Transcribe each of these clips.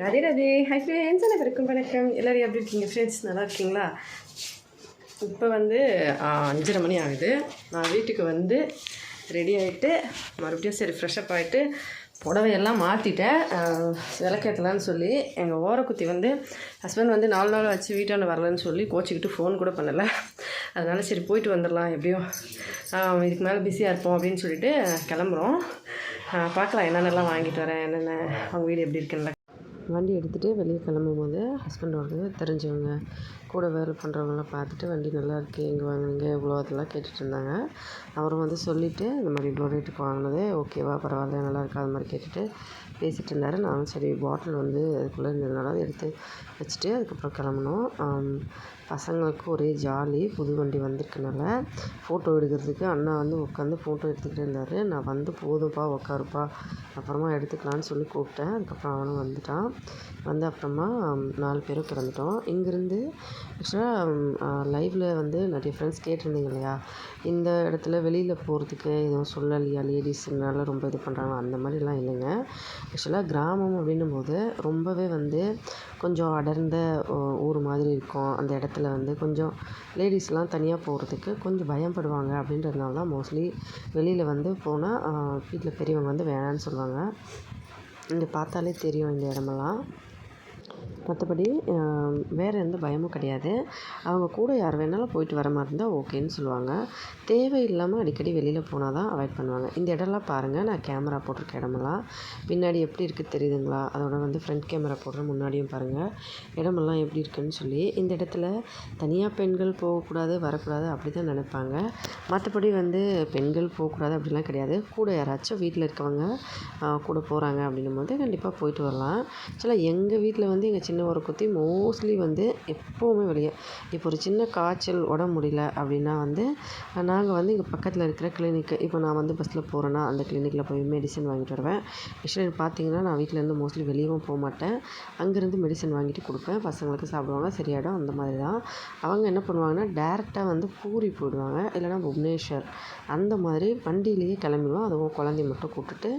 Radhe Radhe. Hi friends, அனைவருக்கும் வணக்கம். எல்லோரும் எப்படி இருக்கீங்க ஃப்ரெண்ட்ஸ்? நல்லா இருக்கீங்களா? இப்போ வந்து 5:30 மணி ஆகுது. நான் வீட்டுக்கு வந்து ரெடி ஆகிட்டு மறுபடியும் சரி ஃப்ரெஷ்அப் ஆகிட்டு புடவையெல்லாம் மாற்றிட்டேன். விளக்கேற்றலான்னு சொல்லி எங்கள் ஓரக்குத்தி வந்து ஹஸ்பண்ட் வந்து 4 நாள் வச்சு வீட்டாண்ட வரலன்னு சொல்லி கோச்சிக்கிட்டு ஃபோன் கூட பண்ணலை. அதனால் சரி போயிட்டு வந்துடலாம், எப்படியும் இதுக்கு மேலே பிஸியாக இருப்போம் அப்படின்னு சொல்லிட்டு கிளம்புறோம். பார்க்கலாம் என்னென்னலாம் வாங்கிட்டு வரேன், என்னென்ன அவங்க வீடு எப்படி இருக்குன்னு. வண்டி எடுத்துகிட்டு வெளியே கிளம்பும் போது ஹஸ்பண்டோட தெரிஞ்சவங்க கூட வேலை பண்ணுறவங்களாம் பார்த்துட்டு வண்டி நல்லா இருக்குது, எங்கே வாங்கினீங்க இவ்வளோ அதெல்லாம் கேட்டுட்டு இருந்தாங்க. அவரும் வந்து சொல்லிவிட்டு இந்த மாதிரி இவ்வளோ ரேட்டுக்கு வாங்கினது ஓகேவா பரவாயில்ல நல்லா இருக்கா அது மாதிரி கேட்டுட்டு பேசிகிட்டு இருந்தார். நானும் சரி பாட்டில் வந்து அதுக்குள்ளே இருந்ததுனால அதை எடுத்து வச்சுட்டு அதுக்கப்புறம் கிளம்புனோம். பசங்களுக்கு ஒரே ஜாலி, புது வண்டி வந்திருக்கனால ஃபோட்டோ எடுக்கிறதுக்கு அண்ணா வந்து உட்காந்து ஃபோட்டோ எடுத்துக்கிட்டு இருந்தார். நான் வந்து போதும்ப்பா உட்காருப்பா அப்புறமா எடுத்துக்கலான்னு சொல்லி கூப்பிட்டேன். அதுக்கப்புறம் அவனும் வந்துட்டான். வந்து அப்புறமா 4 பேரும் கிளம்பிட்டோம். இங்கேருந்து ஆக்சுவலாக லைவில் வந்து நிறைய ஃப்ரெண்ட்ஸ் கேட்டிருந்தீங்க இல்லையா, இந்த இடத்துல வெளியில் போகிறதுக்கு எதுவும் சொல்லலையா லேடிஸுனால ரொம்ப இது பண்ணுறாங்க, அந்த மாதிரிலாம் இல்லைங்க. ஆக்சுவலாக கிராமம் அப்படின்னும் போது ரொம்பவே வந்து கொஞ்சம் அடர்ந்த ஊர் மாதிரி இருக்கும். அந்த இடத்துல வந்து கொஞ்சம் லேடிஸ்லாம் தனியாக போகிறதுக்கு கொஞ்சம் பயப்படுவாங்க. அப்படின்றதுனால தான் மோஸ்ட்லி வெளியில் வந்து போனால் வீட்டில் பெரியவங்க வந்து வேணான்னு சொல்லுவாங்க. இங்கே பார்த்தாலே தெரியும் இந்த இடமெல்லாம். மற்றபடி வேறு எந்த பயமும் கிடையாது. அவங்க கூட யார் வேணாலும் போயிட்டு வர மாதிரி இருந்தால் ஓகேன்னு சொல்லுவாங்க. தேவையில்லாமல் அடிக்கடி வெளியில் போனால் தான் அவாய்ட் பண்ணுவாங்க. இந்த இடம்லாம் பாருங்கள், நான் கேமரா போட்டிருக்க இடமெல்லாம் பின்னாடி எப்படி இருக்குது தெரியுதுங்களா? அதோட வந்து ஃப்ரண்ட் கேமரா போடுறேன், முன்னாடியும் பாருங்கள் இடமெல்லாம் எப்படி இருக்குதுன்னு சொல்லி. இந்த இடத்துல தனியாக பெண்கள் போகக்கூடாது வரக்கூடாது அப்படி தான் நினைப்பாங்க. மற்றபடி வந்து பெண்கள் போகக்கூடாது அப்படிலாம் கிடையாது. கூட யாராச்சும் வீட்டில் இருக்கவங்க கூட போகிறாங்க அப்படின்னும் போது கண்டிப்பாக போயிட்டு வரலாம். ஆக்சுவலாக எங்கள் வீட்டில் வந்து எங்கள் சின்ன ஓரக்குத்தி மோஸ்ட்லி வந்து எப்போவுமே வெளியே இப்போ ஒரு சின்ன காய்ச்சல் உடம்பு முடியல அப்படின்னா வந்து நாங்கள் வந்து இங்கே பக்கத்தில் இருக்கிற கிளினிக்கு, இப்போ நான் வந்து பஸ்ஸில் போகிறேன்னா அந்த கிளினிக்கில் போய் மெடிசன் வாங்கிட்டு வருவேன். ஆக்சுவலி பார்த்தீங்கன்னா நான் வீட்டிலேருந்து மோஸ்ட்லி வெளியவும் போக மாட்டேன். அங்கேருந்து மெடிசன் வாங்கிட்டு கொடுப்பேன். பசங்களுக்கு சாப்பிடுவாங்க, சரியாயிடும். அந்த மாதிரி தான் அவங்க என்ன பண்ணுவாங்கன்னா டேரெக்டாக வந்து பூரி போயிடுவாங்க, இல்லைனா புவனேஸ்வர் அந்த மாதிரி வண்டியிலேயே கிளம்பிடுவோம். அதுவும் குழந்தைய மட்டும் கூப்பிட்டுட்டு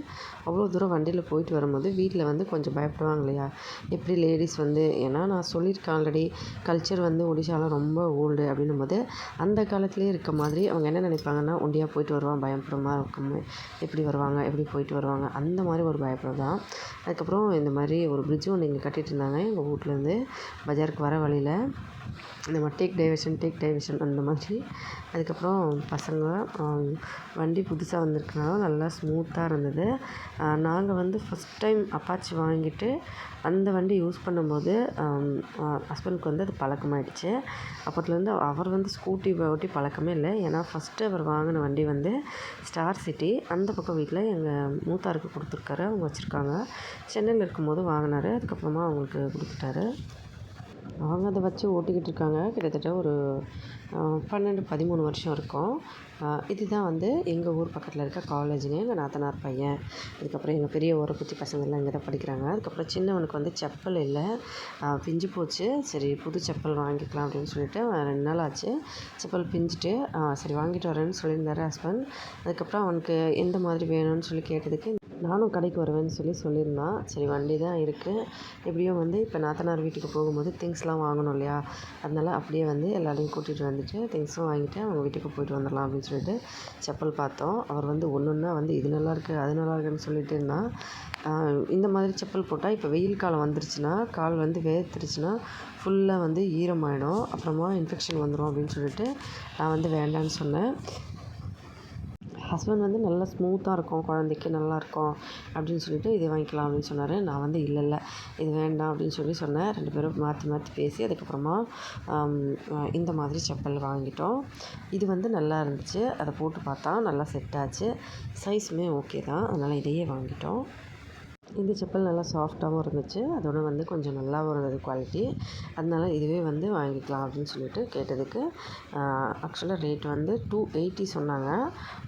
அவ்வளோ தூரம் வண்டியில் போயிட்டு வரும்போது வீட்டில் வந்து கொஞ்சம் பயப்படுவாங்க இல்லையா, எப்படி லேடிஸ் வந்து, ஏன்னா நான் சொல்லியிருக்கேன் ஆல்ரெடி கல்ச்சர் வந்து ஒடிஷாவில் ரொம்ப ஓல்டு அப்படின்னும் போது அந்த காலத்துலேயே இருக்க மாதிரி அவங்க என்ன நினைப்பாங்கன்னா ஒண்டியாக போயிட்டு வருவாங்க, பயப்படுமா இருக்கும், எப்படி வருவாங்க எப்படி போயிட்டு வருவாங்க அந்த மாதிரி ஒரு பயப்படுதான். அதுக்கப்புறம் இந்த மாதிரி ஒரு பிரிட்ஜு ஒன்று இங்கே கட்டிகிட்டு இருந்தாங்க எங்கள் வீட்டிலேருந்து பஜாருக்கு வர வழியில். இந்த மாதிரி டேக் டைவர்ஷன் அந்த மாதிரி. அதுக்கப்புறம் பசங்க வண்டி புதுசாக வந்திருக்கனால நல்லா ஸ்மூத்தாக இருந்தது. நாங்கள் வந்து ஃபஸ்ட் டைம் அப்பாச்சி வாங்கிட்டு அந்த வண்டி யூஸ் பண்ணும்போது ஹஸ்பண்டுக்கு வந்து அது பழக்கமாயிடுச்சு. அப்போத்துலேருந்து அவர் வந்து ஸ்கூட்டி ஓட்டி பழக்கமே இல்லை. ஏன்னா ஃபஸ்ட்டு அவர் வாங்கின வண்டி வந்து ஸ்டார் சிட்டி, அந்த பக்கம் வீட்டில் எங்கள் மூத்தாருக்கு கொடுத்துருக்காரு, அவங்க வச்சுருக்காங்க. சென்னையில் இருக்கும்போது வாங்கினார், அதுக்கப்புறமா அவங்களுக்கு கொடுத்துட்டாரு. அவங்க அதை வச்சு ஓட்டிக்கிட்டு இருக்காங்க. கிட்டத்தட்ட ஒரு 12-13 வருஷம் இருக்கும். இதுதான் வந்து எங்கள் ஊர் பக்கத்தில் இருக்க காலேஜுங்க, எங்கள் நாத்தனார் பையன். அதுக்கப்புறம் எங்கள் பெரிய ஓரக்குத்தி பசங்கள்லாம் இங்கே தான் படிக்கிறாங்க. அதுக்கப்புறம் சின்னவனுக்கு வந்து செப்பல் இல்லை, பிஞ்சு போச்சு. சரி புது செப்பல் வாங்கிக்கலாம் அப்படின்னு சொல்லிட்டு 2 நாள் ஆச்சு. செப்பல் பிஞ்சிட்டு சரி வாங்கிட்டு வரேன்னு சொல்லியிருந்தாரு ஹஸ்பண்ட். அதுக்கப்புறம் அவனுக்கு எந்த மாதிரி வேணும்னு சொல்லி கேட்டதுக்கு நானும் கடைக்கு வருவேன்னு சொல்லியிருந்தான். சரி வண்டி தான் இருக்குது, எப்படியும் வந்து இப்போ நாத்தனார் வீட்டுக்கு போகும்போது திங்ஸ்லாம் வாங்கணும் இல்லையா, அதனால் அப்படியே வந்து எல்லாரையும் கூட்டிகிட்டு வந்துட்டு திங்ஸும் வாங்கிட்டு அவங்க வீட்டுக்கு போயிட்டு வந்துடலாம் அப்படின்னு சொல்லிட்டு செப்பல் பார்த்தோம். அவர் வந்து ஒன்றா வந்து இது நல்லாயிருக்கு அது நல்லா இருக்குன்னு சொல்லிட்டு இருந்தான். இந்த மாதிரி செப்பல் போட்டால் இப்போ வெயில் காலம் வந்துருச்சுன்னா கால் வந்து வேர்த்துருச்சுன்னா ஃபுல்லாக வந்து ஈரமாயிடும், அப்புறமா இன்ஃபெக்ஷன் வந்துடும் அப்படின்னு சொல்லிட்டு நான் வந்து வேண்டான்னு சொன்னேன். ஹஸ்பண்ட் வந்து நல்லா ஸ்மூத்தாக இருக்கும், குழந்தைக்கு நல்லாயிருக்கும் அப்படின்னு சொல்லிட்டு இது வாங்கிக்கலாம் அப்படின்னு சொன்னார். நான் வந்து இல்லை இது வேண்டாம் அப்படின்னு சொன்னேன். 2 பேரும் மாற்றி பேசி அதுக்கப்புறமா இந்த மாதிரி செப்பல் வாங்கிட்டோம். இது வந்து நல்லா இருந்துச்சு, அதை போட்டு பார்த்தா நல்லா செட் ஆச்சு, சைஸுமே ஓகே தான், அதனால் இதையே வாங்கிட்டோம். இந்த செப்பல் நல்லா சாஃப்டாகவும் இருந்துச்சு, அதோட வந்து கொஞ்சம் நல்லாவும் இருந்தது குவாலிட்டி. அதனால இதுவே வந்து வாங்கிக்கலாம் அப்படின்னு சொல்லிட்டு கேட்டதுக்கு ஆக்சுவலாக ரேட் வந்து 280 சொன்னாங்க.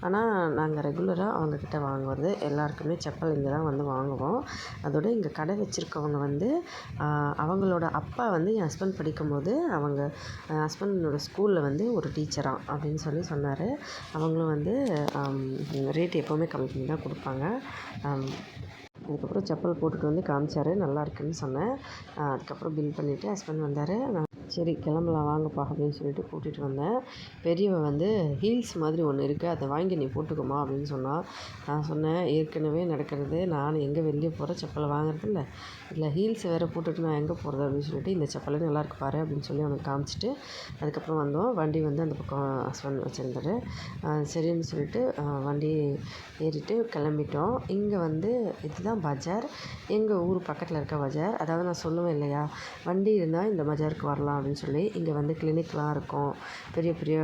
ஆனால் நாங்கள் ரெகுலராக அவங்கக்கிட்ட வாங்குவது எல்லாருக்குமே செப்பல் இங்கே தான் வந்து வாங்குவோம். அதோட இங்கே கடை வச்சுருக்கவங்க வந்து அவங்களோட அப்பா வந்து என் ஹஸ்பண்ட் படிக்கும்போது அவங்க ஹஸ்பண்டோட ஸ்கூலில் வந்து ஒரு டீச்சராக அப்படின்னு சொன்னார். அவங்களும் வந்து ரேட் எப்போவுமே கம்மி பண்ணி தான் கொடுப்பாங்க. அதுக்கப்புறம் செப்பல் போட்டுட்டு வந்து காமிச்சார், நல்லா இருக்குன்னு சொன்னேன். அதுக்கப்புறம் பில் பண்ணிவிட்டு ஹஸ்பண்ட் வந்தார். சரி கிளம்பலாம் வாங்கப்பா அப்படின்னு சொல்லிட்டு கூட்டிகிட்டு வந்தேன். பெரியவ வந்து ஹீல்ஸ் மாதிரி ஒன்று இருக்குது, அதை வாங்கி நீ போட்டுக்கோமா அப்படின்னு சொன்னாள். நான் சொன்னேன், ஏற்கனவே நடக்கிறது நான் எங்கே வெளியே போகிற செப்பலை வாங்குறது இல்லை, இதில் ஹீல்ஸ் வேறு போட்டுட்டு நான் எங்கே போகிறது அப்படின்னு சொல்லிட்டு இந்த செப்பலே நல்லாயிருக்கு பாரு அப்படின்னு சொல்லி அவனுக்கு காமிச்சிட்டு அதுக்கப்புறம் வந்தோம். வண்டி வந்து அந்த பக்கம் ஹஸ்பண்ட் வச்சுருந்தாரு. சரின்னு சொல்லிட்டு வண்டி ஏறிட்டு கிளம்பிட்டோம். இங்கே வந்து இதுதான் பஜார், எங்கள் ஊர் பக்கத்தில் இருக்க பஜார். அதாவது நான் சொல்லுவேன் இல்லையா, வண்டி இருந்தால் இந்த பஜாருக்கு வரலாம் அப்படின்னு சொல்லி. இங்கே வந்து கிளினிக்லாம் இருக்கும், பெரிய பெரிய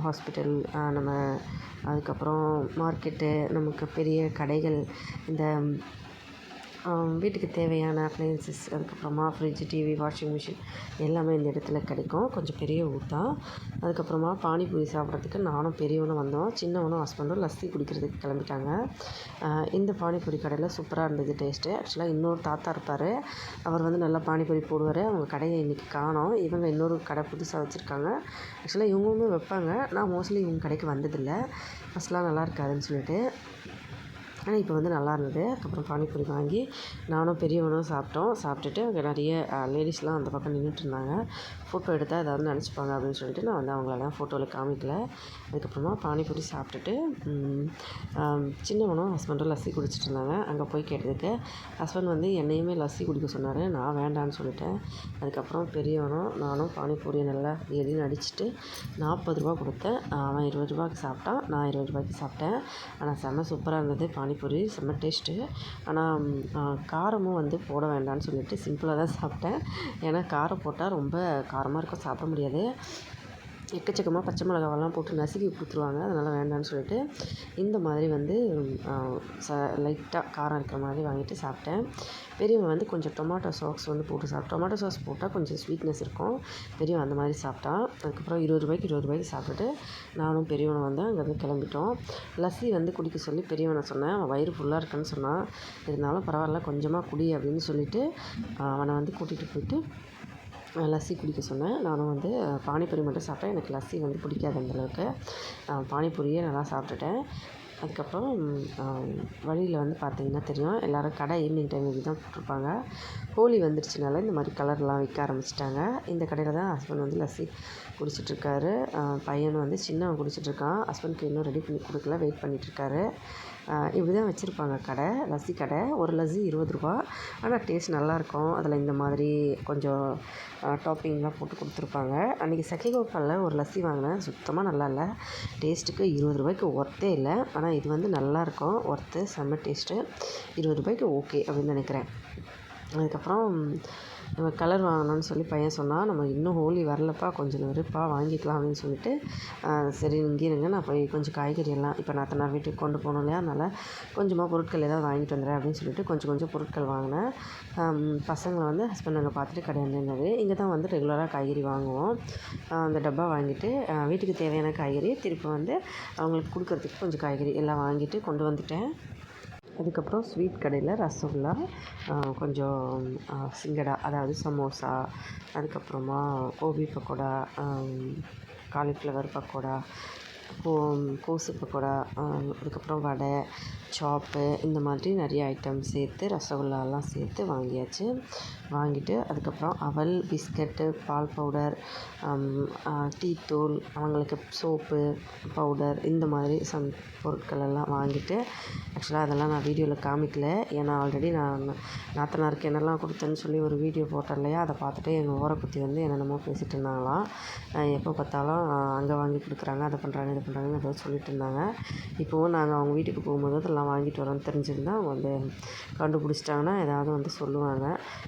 ஹாஸ்பிட்டல், நம்ம அதுக்கப்புறம் மார்க்கெட்டு, நமக்கு பெரிய கடைகள், இந்த வீட்டுக்கு தேவையான அப்ளையன்சஸ், அதுக்கப்புறமா ஃப்ரிட்ஜ், டிவி, வாஷிங் மிஷின் எல்லாமே இந்த இடத்துல கிடைக்கும். கொஞ்சம் பெரிய ஊர் தான். அதுக்கப்புறமா பானிபூரி சாப்பிட்றதுக்கு நானும் பெரியவனும் வந்தோம். சின்னவனும் ஹஸ்பண்டும் லஸ்ஸி குடிக்கிறதுக்கு கிளம்பிட்டாங்க. இந்த பானிபூரி கடையில் சூப்பராக இருந்தது டேஸ்ட்டு. ஆக்சுவலாக இன்னொரு தாத்தா இருப்பார், அவர் வந்து நல்லா பானிபூரி போடுவார். அவங்க கடையை இன்றைக்கி காணோம். இவங்க இன்னொரு கடை புதுசாக வச்சுருக்காங்க. ஆக்சுவலாக இவங்களுமே வைப்பாங்க, நான் மோஸ்ட்லி இவங்க கடைக்கு வந்ததில்லை. ஃபஸ்ட்லாம் நல்லா இருக்காதுன்னு சொல்லிட்டு. ஆனால் இப்போ வந்து நல்லா இருந்தது. அதுக்கப்புறம் பானிபூரி வாங்கி நானும் பெரியவனும் சாப்பிட்டோம். சாப்பிட்டுட்டு அங்கே நிறைய லேடிஸ்லாம் அந்த பக்கம் நின்றுட்டுருந்தாங்க. ஃபோட்டோ எடுத்தால் ஏதாவது நினச்சிப்பாங்க அப்படின்னு சொல்லிட்டு நான் வந்து அவங்களெல்லாம் ஃபோட்டோவில் காமிக்கல. அதுக்கப்புறமா பானிபூரி சாப்பிட்டுட்டு சின்னவனும் ஹஸ்பண்டும் லஸ்ஸி குடிச்சிட்டு இருந்தாங்க. அங்கே போய் கேட்டதுக்கு ஹஸ்பண்ட் வந்து என்னையுமே லஸ்ஸி குடிக்க சொன்னார். நான் வேண்டான்னு சொல்லிட்டேன். அதுக்கப்புறம் பெரியவனும் நானும் பானிபூரியை நல்லா எரின்னு அடிச்சுட்டு 40 ரூபா கொடுத்தேன். அவன் 20 ரூபாய்க்கு சாப்பிட்டான், நான் 20 ரூபாய்க்கு சாப்பிட்டேன். ஆனால் செம்ம சூப்பராக இருந்தது பானிபூரி, செம்ம டேஸ்ட்டு. ஆனால் காரமும் வந்து போட வேண்டாம்னு சொல்லிட்டு சிம்பிளாக தான் சாப்பிட்டேன். ஏன்னா காரம் போட்டால் ரொம்ப காரமாக இருக்கும், சாப்பிட முடியாது. எக்கச்சக்கமாக பச்சை மிளகாவெல்லாம் போட்டு நசுக்கி கொடுத்துருவாங்க, அதனால் வேண்டான்னு சொல்லிட்டு இந்த மாதிரி வந்து லைட்டாக காரம் இருக்கிற மாதிரி வாங்கிட்டு சாப்பிட்டேன். பெரியவன் வந்து கொஞ்சம் டொமாட்டோ சாஸ் வந்து போட்டு டொமாட்டோ சாஸ் போட்டால் கொஞ்சம் ஸ்வீட்னஸ் இருக்கும். பெரியவன் அந்த மாதிரி சாப்பிட்டான். அதுக்கப்புறம் 20 ரூபாய்க்கு சாப்பிட்டுட்டு நானும் பெரியவனும் வந்து அங்கேருந்து கிளம்பிட்டோம். லஸ்ஸி வந்து குடிக்க சொல்லி பெரியவனை சொன்னேன். அவன் வயிறு ஃபுல்லாக இருக்குன்னு சொன்னான். இருந்தாலும் பரவாயில்ல கொஞ்சமாக குடி அப்படின்னு சொல்லிவிட்டு அவனை வந்து கூட்டிகிட்டு போயிட்டு லஸ்ஸி குடிக்க சொன்னேன். நானும் வந்து பானிபூரி மட்டும் சாப்பிட்டேன். எனக்கு லஸ்ஸி வந்து பிடிக்காது அந்தளவுக்கு. பானிபூரியே நல்லா சாப்பிட்டுட்டேன். அதுக்கப்புறம் வழியில் வந்து பார்த்திங்கன்னா தெரியும், எல்லோரும் கடை ஈவினிங் டைம் இப்படி தான் போட்டிருப்பாங்க. ஹோலி வந்துடுச்சுனால இந்த மாதிரி கலர்லாம் விற்க ஆரம்பிச்சிட்டாங்க. இந்த கடையில் தான் ஹஸ்பண்ட் வந்து லஸ்ஸி குடிச்சிட்ருக்காரு. பையனும் வந்து சின்னவன் குடிச்சிட்ருக்கான். ஹஸ்பண்ட்க்கு இன்னும் ரெடி பண்ணி கொடுக்கல, வெயிட் பண்ணிகிட்ருக்காரு. இப்படி தான் வச்சுருப்பாங்க கடை, லஸ்ஸி கடை. ஒரு லஸ்ஸி 20 ரூபா. ஆனால் டேஸ்ட் நல்லாயிருக்கும். அதில் இந்த மாதிரி கொஞ்சம் டாப்பிங்லாம் போட்டு கொடுத்துருப்பாங்க. அன்றைக்கி சக்கிகோபாலில் ஒரு லஸ்ஸி வாங்கினேன், சுத்தமாக நல்லா இல்லை. டேஸ்ட்டுக்கு 20 ரூபாய்க்கு ஒர்த்தே இல்லை. ஆனால் இது வந்து நல்லாயிருக்கும், ஒர்த்து, செம்ம டேஸ்ட்டு. 20 ரூபாய்க்கு ஓகே அப்படின்னு நினைக்கிறேன். அதுக்கப்புறம் நம்ம கலர் வாங்கணும்னு சொல்லி பையன் சொன்னான். நம்ம இன்னும் ஹோலி வரலப்பா, கொஞ்சம் இருப்பா வாங்கிக்கலாம் அப்படின்னு சொல்லிட்டு சரி இங்கே இருங்க, நான் போய் கொஞ்சம் காய்கறி எல்லாம் இப்போ நாத்தனார் வீட்டுக்கு கொண்டு போகணும் இல்லையா, அதனால் கொஞ்சமாக பொருட்கள் ஏதாவது வாங்கிட்டு வந்துடுறேன் அப்படின்னு சொல்லிட்டு கொஞ்சம் பொருட்கள் வாங்கினேன். பசங்களை வந்து ஹஸ்பண்ட் அங்கே பார்த்துட்டு கிடையாது. இங்கே தான் வந்து ரெகுலராக காய்கறி வாங்குவோம். அந்த டப்பா வாங்கிட்டு வீட்டுக்கு தேவையான காய்கறி திருப்பி வந்து அவங்களுக்கு கொடுக்கறதுக்கு கொஞ்சம் காய்கறி எல்லாம் வாங்கிட்டு கொண்டு வந்துட்டேன். அதுக்கப்புறம் ஸ்வீட் கடையில் ரசகுல்லா, கொஞ்சம் சிங்கடா, அதாவது சமோசா, அதுக்கப்புறமா கோபி பக்கோடா, காலிஃப்ளவர் பக்கோடா, கோஸு பக்கோடா, அதுக்கப்புறம் வடை, சாப்பு, இந்த மாதிரி நிறைய ஐட்டம் சேர்த்து ரசகுல்லாலாம் சேர்த்து வாங்கியாச்சு. வாங்கிட்டு அதுக்கப்புறம் அவல், பிஸ்கட்டு, பால் பவுடர், டீ தூள், அவங்களுக்கு சோப்பு பவுடர், இந்த மாதிரி பொருட்கள் எல்லாம் வாங்கிட்டு, ஆக்சுவலாக அதெல்லாம் நான் வீடியோவில் காமிக்கல. ஏன்னா ஆல்ரெடி நான் நாத்தனாருக்கு என்னெல்லாம் கொடுத்தேன்னு சொல்லி ஒரு வீடியோ போட்டேன் இல்லையா, அதை பார்த்துட்டு எங்கள் ஓரக்குத்தி வந்து என்னென்னமோ பேசிகிட்டு இருந்தாங்களாம். எப்போ பார்த்தாலும் அங்கே வாங்கி கொடுக்குறாங்க, அதை பண்ணுறாங்க, இது பண்ணுறாங்கன்னு ஏதோ சொல்லிட்டு இருந்தாங்க. இப்போவும் நாங்கள் அவங்க வீட்டுக்கு போகும்போது அதெல்லாம் வாங்கிட்டு வரோன்னு தெரிஞ்சிருந்தால் அவங்க வந்து கண்டுபிடிச்சிட்டாங்கன்னா ஏதாவது வந்து சொல்லுவாங்க.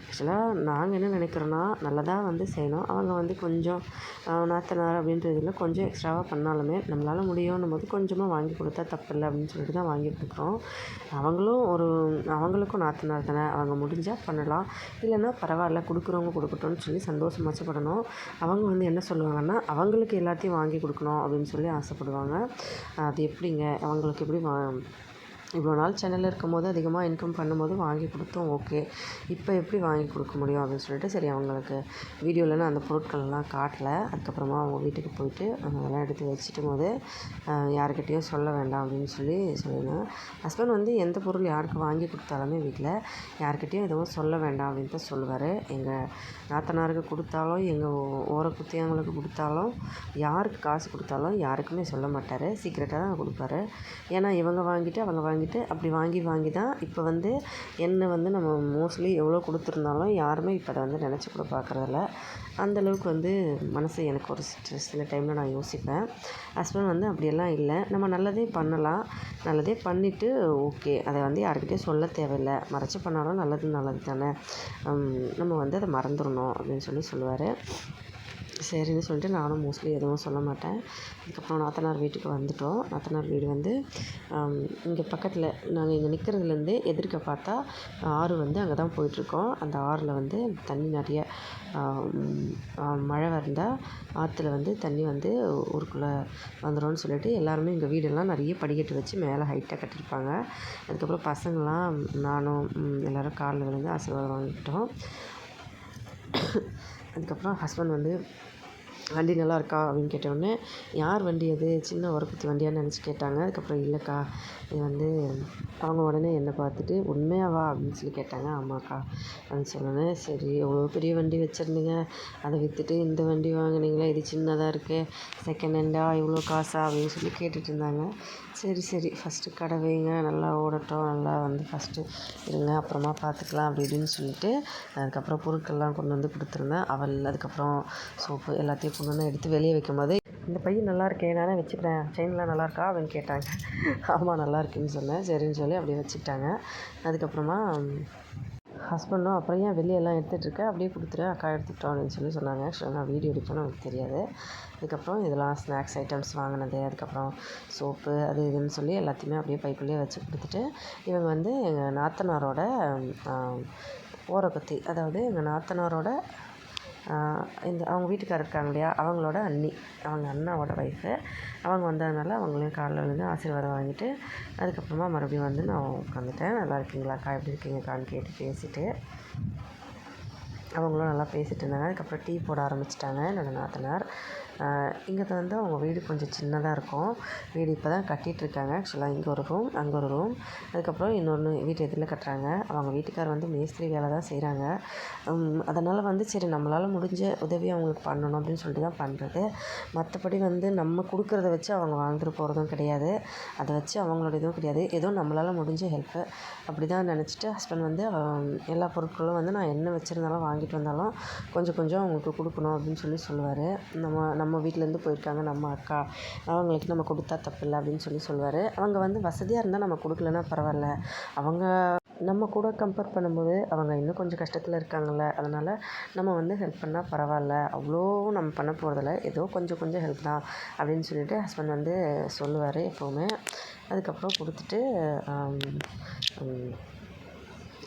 ஆக்சுவலாக நாங்கள் என்ன நினைக்கிறோன்னா, நல்லதாக வந்து செய்யணும். அவங்க வந்து கொஞ்சம் நாத்தனார் அப்படின்றதுல கொஞ்சம் எக்ஸ்ட்ராவாக பண்ணாலுமே நம்மளால் முடியும்னும் போது கொஞ்சமாக வாங்கி கொடுத்தா தப்பில்லை அப்படின்னு சொல்லிட்டு தான் வாங்கி கொடுக்குறோம். அவங்களுக்கும் நாத்தனார் தானே, அவங்க முடிஞ்சால் பண்ணலாம், இல்லைன்னா பரவாயில்ல கொடுக்குறவங்க கொடுக்கட்டும்னு சொல்லி சந்தோஷமாச்சப்படணும். அவங்க வந்து என்ன சொல்லுவாங்கன்னா, அவங்களுக்கு எல்லாத்தையும் வாங்கி கொடுக்கணும் அப்படின்னு சொல்லி ஆசைப்படுவாங்க. அது எப்படிங்க, அவங்களுக்கு எப்படி இவ்வளோ நாள் சென்னையில் இருக்கும்போது அதிகமாக இன்கம் பண்ணும்போது வாங்கி கொடுத்தோம், ஓகே. இப்போ எப்படி வாங்கி கொடுக்க முடியும் அப்படின்னு சொல்லிட்டு சரி அவங்களுக்கு வீடியோவில் நான் அந்த பொருட்களெல்லாம் காட்டல. அதுக்கப்புறமா அவங்க வீட்டுக்கு போயிட்டு அதெல்லாம் எடுத்து வச்சுட்டும் போது யாருக்கிட்டேயும் சொல்ல வேண்டாம் அப்படின்னு சொல்லியிருந்தேன். ஹஸ்பண்ட் வந்து எந்த பொருள் யாருக்கு வாங்கி கொடுத்தாலுமே வீட்டில் யாருக்கிட்டேயும் எதுவும் சொல்ல வேண்டாம் அப்படின்னு தான் சொல்லுவார். எங்கள் நாத்தனாருக்கு கொடுத்தாலும் எங்கள் ஓரக்குத்தியவங்களுக்கு கொடுத்தாலும் யாருக்கு காசு கொடுத்தாலும் யாருக்குமே சொல்ல மாட்டார். சீக்கிரட்டாக தான் கொடுப்பாரு. ஏன்னா இவங்க வாங்கிட்டு அவங்க வாங்கிட்டு அப்படி வாங்கி தான் இப்போ வந்து என்ன வந்து நம்ம மோஸ்ட்லி எவ்வளோ கொடுத்துருந்தாலும் யாருமே இப்போ அதை வந்து நினச்சி கூட பார்க்குறதில்ல. அந்தளவுக்கு வந்து மனசு எனக்கு ஒரு சில டைமில் நான் யோசிப்பேன். ஹஸ்பண்ட் வந்து அப்படியெல்லாம் இல்லை, நம்ம நல்லதே பண்ணலாம், நல்லதே பண்ணிவிட்டு ஓகே, அதை வந்து யாருக்கிட்டேயும் சொல்ல தேவையில்லை, மறைச்சி பண்ணாலும் நல்லது தானே, நம்ம வந்து அதை மறந்துடணும் அப்படின்னு சொல்லுவார். சரின்னு சொல்லிட்டு நானும் மோஸ்ட்லி எதுவும் சொல்ல மாட்டேன். அதுக்கப்புறம் நாத்தனார் வீட்டுக்கு வந்துவிட்டோம். நாத்தனார் வீடு வந்து இங்கே பக்கத்தில் நாங்கள் இங்கே நிற்கிறதுலேருந்தே எதிர்க்க பார்த்தா ஆறு வந்து அங்கே தான் போயிட்டுருக்கோம். அந்த ஆறில் வந்து தண்ணி நிறைய மழை வந்தால் ஆற்றுல வந்து தண்ணி வந்து ஊருக்குள்ளே வந்துடும்னு சொல்லிட்டு எல்லாருமே எங்கள் வீடெல்லாம் நிறைய படிக்கட்டு வச்சு மேலே ஹைட்டாக கட்டியிருப்பாங்க. அதுக்கப்புறம் பசங்களாம் நானும் எல்லோரும் காலில் விழுந்து ஆசீர்வாதம் வாங்கிக்கிட்டோம். அதுக்கப்புறம் ஹஸ்பண்ட் வந்து வண்டி நல்லா இருக்கா அப்படின்னு கேட்டவுடனே யார் வண்டி அது, சின்ன உரக்குத்தி வண்டியான்னு நினச்சி கேட்டாங்க. அதுக்கப்புறம் இல்லைக்கா இது வந்து அவங்க உடனே என்னை பார்த்துட்டு உண்மையாவா அப்படின்னு சொல்லி கேட்டாங்க. ஆமாக்கா அப்படின்னு சொன்னோன்னே சரி எவ்வளோ பெரிய வண்டி வச்சுருந்தீங்க, அதை விற்றுட்டு இந்த வண்டி வாங்கினீங்களா, இது சின்னதாக இருக்குது, செகண்ட் ஹேண்டா, இவ்வளோ காசா அப்படின்னு சொல்லி கேட்டுட்டு இருந்தாங்க. சரி ஃபஸ்ட்டு கடை வைங்க, நல்லா ஓடட்டும், நல்லா வந்து ஃபஸ்ட்டு இருங்க, அப்புறமா பார்த்துக்கலாம் அப்படி இப்படின்னு சொல்லிட்டு அதுக்கப்புறம் பொருட்கள்லாம் கொண்டு வந்து கொடுத்துருந்தேன். அதுக்கப்புறம் சோப்பு எல்லாத்தையும் கொண்டு வந்து எடுத்து வெளியே வைக்கும்போது இந்த பையன் நல்லா இருக்கே, நானே வச்சுக்கிறேன், செயின்லாம் நல்லாயிருக்கா அப்படின்னு கேட்டாங்க. ஆமாம் நல்லா இருக்குன்னு சொன்னேன். சரின்னு சொல்லி அப்படியே வச்சுக்கிட்டாங்க. அதுக்கப்புறமா ஹஸ்பண்டும் அப்புறம் ஏன் வெளியெல்லாம் எடுத்துகிட்ருக்க, அப்படியே கொடுத்துரு, அக்கா எடுத்துக்கிட்டோம் அப்படின்னு சொன்னாங்க. ஆக்சுவலாக நான் வீடியோ எடுப்பேன்னு எனக்கு தெரியாது. அதுக்கப்புறம் இதெல்லாம் ஸ்நாக்ஸ் ஐட்டம்ஸ் வாங்கினது, அதுக்கப்புறம் சோப்பு அது இதுன்னு சொல்லி எல்லாத்தையுமே அப்படியே பைக்குள்ளேயே வச்சு கொடுத்துட்டு இவங்க வந்து எங்கள் நாத்தனாரோட ஓரக்குத்தி, அதாவது எங்கள் நாத்தனாரோட அவங்க வீட்டுக்காரர் இருக்காங்க இல்லையா, அவங்களோட அண்ணி, அவங்க அண்ணாவோட ஒய்ஃபு, அவங்க வந்ததுனால அவங்களையும் காலில் விழுந்து ஆசீர்வாதம் வாங்கிட்டு அதுக்கப்புறமா மறுபடியும் வந்து நான் உட்காந்துட்டேன். நல்லா இருக்கீங்களாக்கா, எப்படி இருக்கீங்கக்கான்னு கேட்டு பேசிவிட்டு அவங்களும் நல்லா பேசிகிட்டு இருந்தாங்க. அதுக்கப்புறம் டீ போட ஆரம்பிச்சிட்டாங்க என்னோடய நாத்தனார். இங்கே வந்து அவங்க வீடு கொஞ்சம் சின்னதாக இருக்கும். வீடு இப்போ தான் கட்டிகிட்ருக்காங்க. ஆக்சுவலாக இங்கே ஒரு ரூம், அங்கே ஒரு ரூம், அதுக்கப்புறம் இன்னொன்று வீட்டு எதிரில் கட்டுறாங்க. அவங்க வீட்டுக்கார் வந்து மேஸ்திரி வேலை தான் செய்கிறாங்க. அதனால் வந்து சரி நம்மளால் முடிஞ்ச உதவி அவங்களுக்கு பண்ணணும் அப்படின்னு சொல்லிட்டு தான் பண்ணுறது. மற்றபடி வந்து நம்ம கொடுக்குறத வச்சு அவங்க வாழ்ந்துட்டு போகிறதும் கிடையாது, அதை வச்சு அவங்களோட இதுவும் கிடையாது. ஏதோ நம்மளால் முடிஞ்ச ஹெல்ப்பு அப்படி தான் நினச்சிட்டு ஹஸ்பண்ட் வந்து எல்லா பொருட்களும் வந்து நான் என்ன வச்சுருந்தாலும் வாங்கிட்டு வந்தாலும் கொஞ்சம் அவங்களுக்கு கொடுக்கணும் அப்படின்னு சொல்லுவார். நம்ம வீட்டிலேருந்து போயிருக்காங்க நம்ம அக்கா, அவங்களுக்கு நம்ம கொடுத்தா தப்பில்லை அப்படின்னு சொல்லுவார். அவங்க வந்து வசதியாக இருந்தால் நம்ம கொடுக்கலன்னா பரவாயில்ல, அவங்க நம்ம கூட கம்பேர் பண்ணும்போது அவங்க இன்னும் கொஞ்சம் கஷ்டத்தில் இருக்காங்கள்ல, அதனால் நம்ம வந்து ஹெல்ப் பண்ணால் பரவாயில்ல, அவ்வளோ நம்ம பண்ண போகிறதில்ல, ஏதோ கொஞ்சம் ஹெல்ப் தான் அப்படின்னு சொல்லிட்டு ஹஸ்பண்ட் வந்து சொல்லுவார் எப்போவுமே. அதுக்கப்புறம் கொடுத்துட்டு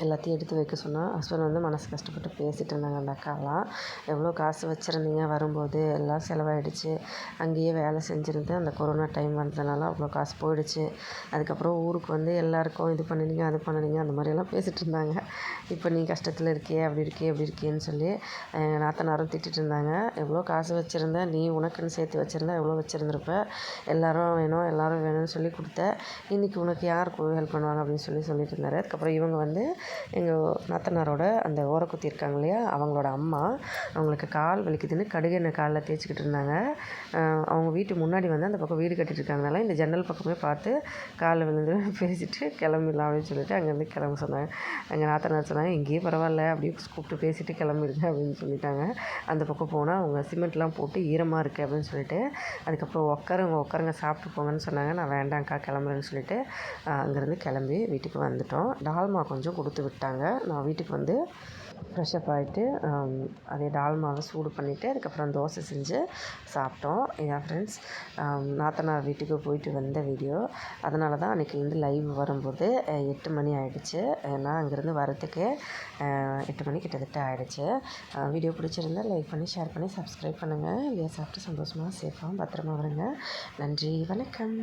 எல்லாத்தையும் எடுத்து வைக்க சொன்னால் ஹஸ்பண்ட் வந்து மனசு கஷ்டப்பட்டு பேசிகிட்டு இருந்தாங்க. அந்த அக்காலாம் எவ்வளோ காசு வச்சுருந்தீங்க, வரும்போது எல்லாம் செலவாயிடுச்சு, அங்கேயே வேலை செஞ்சுருந்து அந்த கொரோனா டைம் வந்ததுனால அவ்வளோ காசு போயிடுச்சு, அதுக்கப்புறம் ஊருக்கு வந்து எல்லாேருக்கும் இது பண்ணினீங்க அது பண்ணினீங்க அந்த மாதிரியெல்லாம் பேசிகிட்டு இருந்தாங்க. இப்போ நீ கஷ்டத்தில் இருக்கியே அப்படி இருக்கேன்னு சொல்லி எங்கள் நாத்தனாரும் திட்டிகிட்டு இருந்தாங்க. எவ்வளோ காசு வச்சுருந்த நீ, உனக்குன்னு சேர்த்து வச்சுருந்தா எவ்வளோ வச்சுருந்துருப்ப, எல்லோரும் வேணும்னு சொல்லி கொடுத்த, இன்றைக்கி உனக்கு யார் ஹெல்ப் பண்ணுவாங்க அப்படின்னு சொல்லிட்டு இருந்தார். அதுக்கப்புறம் இவங்க வந்து எங்கள் நாத்தனாரோட அந்த ஓரக்குத்தி இருக்காங்க இல்லையா, அவங்களோட அம்மா, அவங்களுக்கு கால் வலிக்குதுன்னு கடுகு காலில் தேய்ச்சிக்கிட்டு இருந்தாங்க. அவங்க வீட்டு முன்னாடி வந்து அந்த பக்கம் வீடு கட்டிகிட்டு இருக்காங்கனால இந்த ஜன்னல் பக்கமே பார்த்து காலில் விழுந்து பேசிட்டு கிளம்பிடலாம் அப்படின்னு சொல்லிட்டு அங்கேருந்து கிளம்ப சொன்னாங்க. எங்கள் நாத்தனார் சொன்னாங்க இங்கேயே பரவாயில்ல அப்படியே கூப்பிட்டு பேசிட்டு கிளம்பிடுங்க அப்படின்னு சொல்லிட்டாங்க. அந்த பக்கம் போனால் அவங்க சிமெண்ட்லாம் போட்டு ஈரமாக இருக்குது அப்படின்னு சொல்லிட்டு அதுக்கப்புறம் உட்காருங்க சாப்பிட்டு போங்கன்னு சொன்னாங்க. நான் வேண்டாங்க்கா கிளம்புறேன்னு சொல்லிட்டு அங்கேருந்து கிளம்பி வீட்டுக்கு வந்துட்டோம். டால்மா கொஞ்சம் கொடுத்து விட்டாங்க. நான் வீட்டுக்கு வந்து ஃப்ரெஷ்அப் ஆகிட்டு அதே டால்மாவை சூடு பண்ணிவிட்டு அதுக்கப்புறம் தோசை செஞ்சு சாப்பிட்டோம். இதான் ஃப்ரெண்ட்ஸ் நாத்தனார் வீட்டுக்கு போயிட்டு வந்த வீடியோ. அதனால தான் அன்றைக்கி வந்து லைவ் வரும்போது 8 மணி ஆகிடுச்சு. ஏன்னா அங்கேருந்து வரத்துக்கு 8 மணி கிட்டத்தட்ட ஆகிடுச்சு. வீடியோ பிடிச்சிருந்தா லைக் பண்ணி ஷேர் பண்ணி சப்ஸ்கிரைப் பண்ணுங்கள். சாப்பிட்டு சந்தோஷமாக சேஃபாக பத்திரமா வருங்க. நன்றி, வணக்கம்.